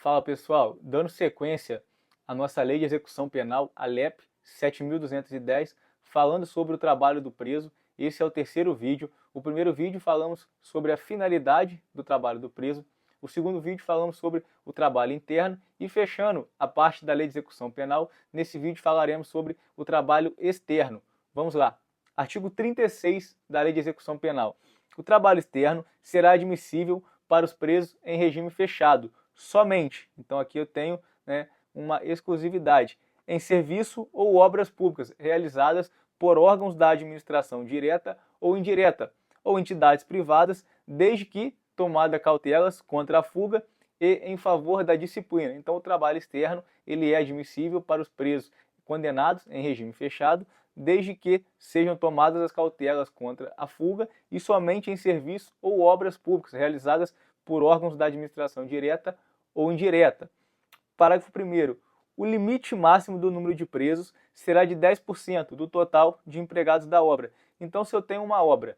Fala pessoal, dando sequência à nossa Lei de Execução Penal, a LEP 7.210, falando sobre o trabalho do preso. Esse é o terceiro vídeo. O primeiro vídeo falamos sobre a finalidade do trabalho do preso. O segundo vídeo falamos sobre o trabalho interno e fechando a parte da Lei de Execução Penal, nesse vídeo falaremos sobre o trabalho externo. Vamos lá. Artigo 36 da Lei de Execução Penal. O trabalho externo será admissível para os presos em regime fechado, somente. Então aqui eu tenho uma exclusividade em serviço ou obras públicas realizadas por órgãos da administração direta ou indireta ou entidades privadas, desde que tomada cautelas contra a fuga e em favor da disciplina. Então o trabalho externo ele é admissível para os presos condenados em regime fechado, desde que sejam tomadas as cautelas contra a fuga e somente em serviço ou obras públicas realizadas por órgãos da administração direta ou indireta. Parágrafo 1º. O limite máximo do número de presos será de 10% do total de empregados da obra. Então, se eu tenho uma obra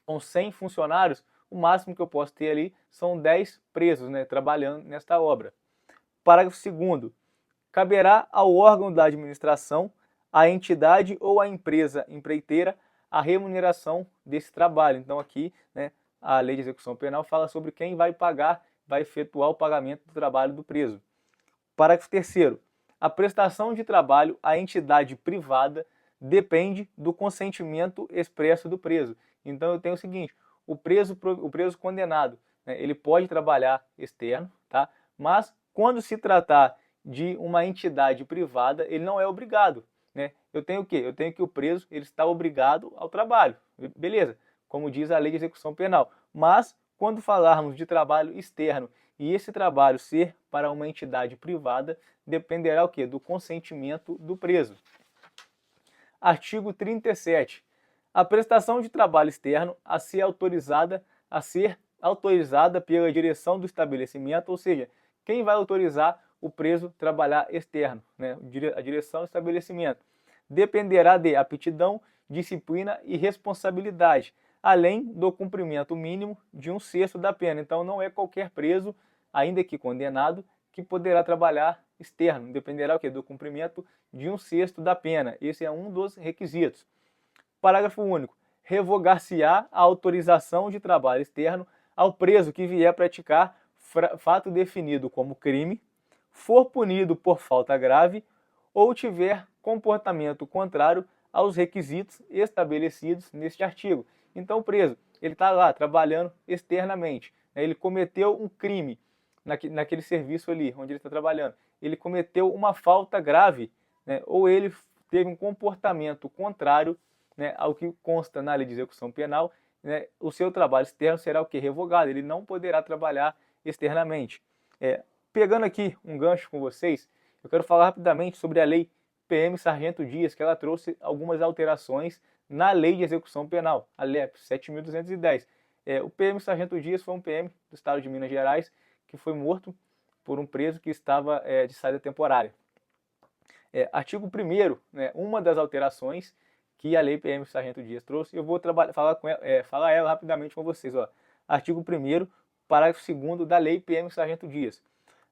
com 100 funcionários, o máximo que eu posso ter ali são 10 presos trabalhando nesta obra. Parágrafo 2º. Caberá ao órgão da administração, à entidade ou à empresa empreiteira a remuneração desse trabalho. Então aqui a Lei de Execução Penal fala sobre quem vai pagar, vai efetuar o pagamento do trabalho do preso. Parágrafo 3º. A prestação de trabalho à entidade privada depende do consentimento expresso do preso. Então eu tenho o seguinte, o preso condenado, ele pode trabalhar externo, tá? Mas quando se tratar de uma entidade privada, ele não é obrigado. Eu tenho o quê? Eu tenho que o preso ele está obrigado ao trabalho, beleza? Como diz a Lei de Execução Penal. Mas, quando falarmos de trabalho externo e esse trabalho ser para uma entidade privada, dependerá o quê? Do consentimento do preso. Artigo 37. A prestação de trabalho externo a ser autorizada pela direção do estabelecimento, ou seja, quem vai autorizar o preso trabalhar externo, a direção do estabelecimento, dependerá de aptidão, disciplina e responsabilidade, além do cumprimento mínimo de 1/6 da pena. Então não é qualquer preso, ainda que condenado, que poderá trabalhar externo, dependerá o quê? Do cumprimento de 1/6 da pena. Esse é um dos requisitos. Parágrafo único. Revogar-se-á a autorização de trabalho externo ao preso que vier praticar fato definido como crime, for punido por falta grave ou tiver comportamento contrário aos requisitos estabelecidos neste artigo. Então o preso ele está lá trabalhando externamente, ele cometeu um crime naquele serviço ali onde ele está trabalhando, ele cometeu uma falta grave, ou ele teve um comportamento contrário ao que consta na Lei de Execução Penal, o seu trabalho externo será o que? Revogado, ele não poderá trabalhar externamente. Pegando aqui um gancho com vocês, eu quero falar rapidamente sobre a Lei PM Sargento Dias, que ela trouxe algumas alterações na Lei de Execução Penal, a LEP 7.210. O PM Sargento Dias foi um PM do estado de Minas Gerais que foi morto por um preso que estava de saída temporária. Artigo 1º, uma das alterações que a Lei PM Sargento Dias trouxe, eu vou falar ela rapidamente com vocês. Artigo 1º, parágrafo 2º da Lei PM Sargento Dias.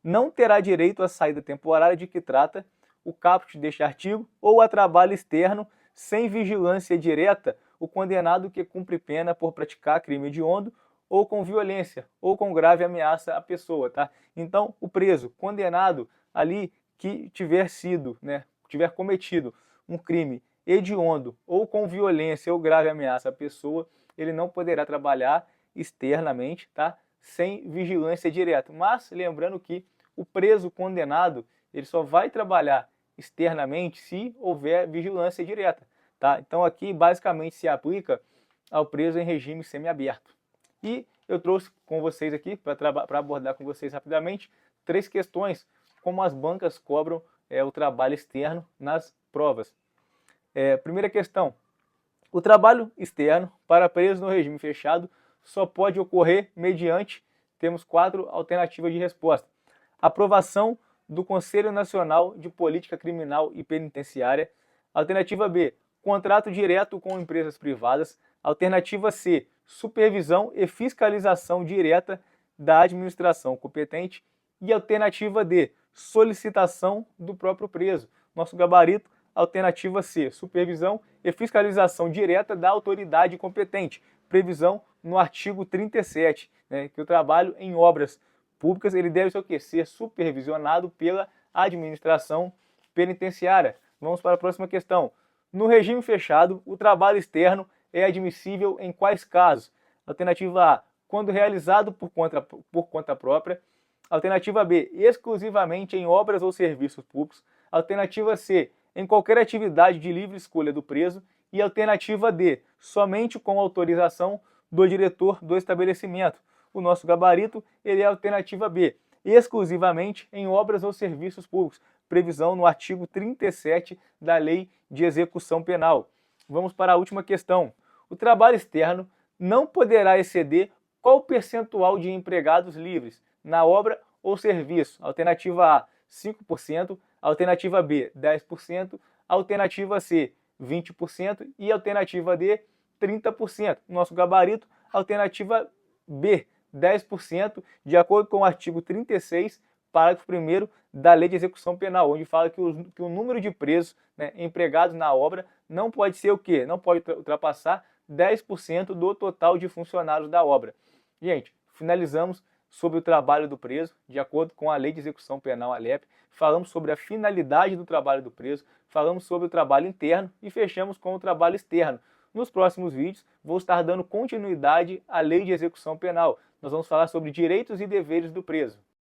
Não terá direito à saída temporária de que trata o caput deste artigo ou a trabalho externo sem vigilância direta o condenado que cumpre pena por praticar crime hediondo ou com violência ou com grave ameaça à pessoa, tá? Então, o preso condenado ali que tiver cometido um crime hediondo ou com violência ou grave ameaça à pessoa, ele não poderá trabalhar externamente, tá? Sem vigilância direta. Mas lembrando que o preso condenado ele só vai trabalhar externamente se houver vigilância direta. Tá? Então aqui basicamente se aplica ao preso em regime semiaberto. E eu trouxe com vocês aqui, para abordar com vocês rapidamente, 3 questões como as bancas cobram o trabalho externo nas provas. Primeira questão, o trabalho externo para presos no regime fechado só pode ocorrer mediante, temos 4 alternativas de resposta. Aprovação do Conselho Nacional de Política Criminal e Penitenciária. Alternativa B, contrato direto com empresas privadas. Alternativa C, supervisão e fiscalização direta da administração competente. E alternativa D, solicitação do próprio preso. Nosso gabarito, alternativa C, supervisão e fiscalização direta da autoridade competente. Previsão no artigo 37, né, que o trabalho em obras públicas ele deve ser o quê? Ser supervisionado pela administração penitenciária. Vamos para a próxima questão. No regime fechado, o trabalho externo é admissível em quais casos? Alternativa A, quando realizado por conta própria. Alternativa B, exclusivamente em obras ou serviços públicos. Alternativa C, em qualquer atividade de livre escolha do preso. E alternativa D, somente com autorização do diretor do estabelecimento. O nosso gabarito ele é a alternativa B, exclusivamente em obras ou serviços públicos. Previsão no artigo 37 da Lei de Execução Penal. Vamos para a última questão. O trabalho externo não poderá exceder qual percentual de empregados livres na obra ou serviço? Alternativa A, 5%, alternativa B, 10%, alternativa C, 20% e alternativa D, 30%. Nosso gabarito, alternativa B, 10%, de acordo com o artigo 36, parágrafo 1º da Lei de Execução Penal, onde fala que o número de presos, né, empregados na obra não pode ser o quê? Não pode ultrapassar 10% do total de funcionários da obra. Gente, finalizamos sobre o trabalho do preso, de acordo com a Lei de Execução Penal, a LEP, falamos sobre a finalidade do trabalho do preso, falamos sobre o trabalho interno e fechamos com o trabalho externo. Nos próximos vídeos, vou estar dando continuidade à Lei de Execução Penal. Nós vamos falar sobre direitos e deveres do preso.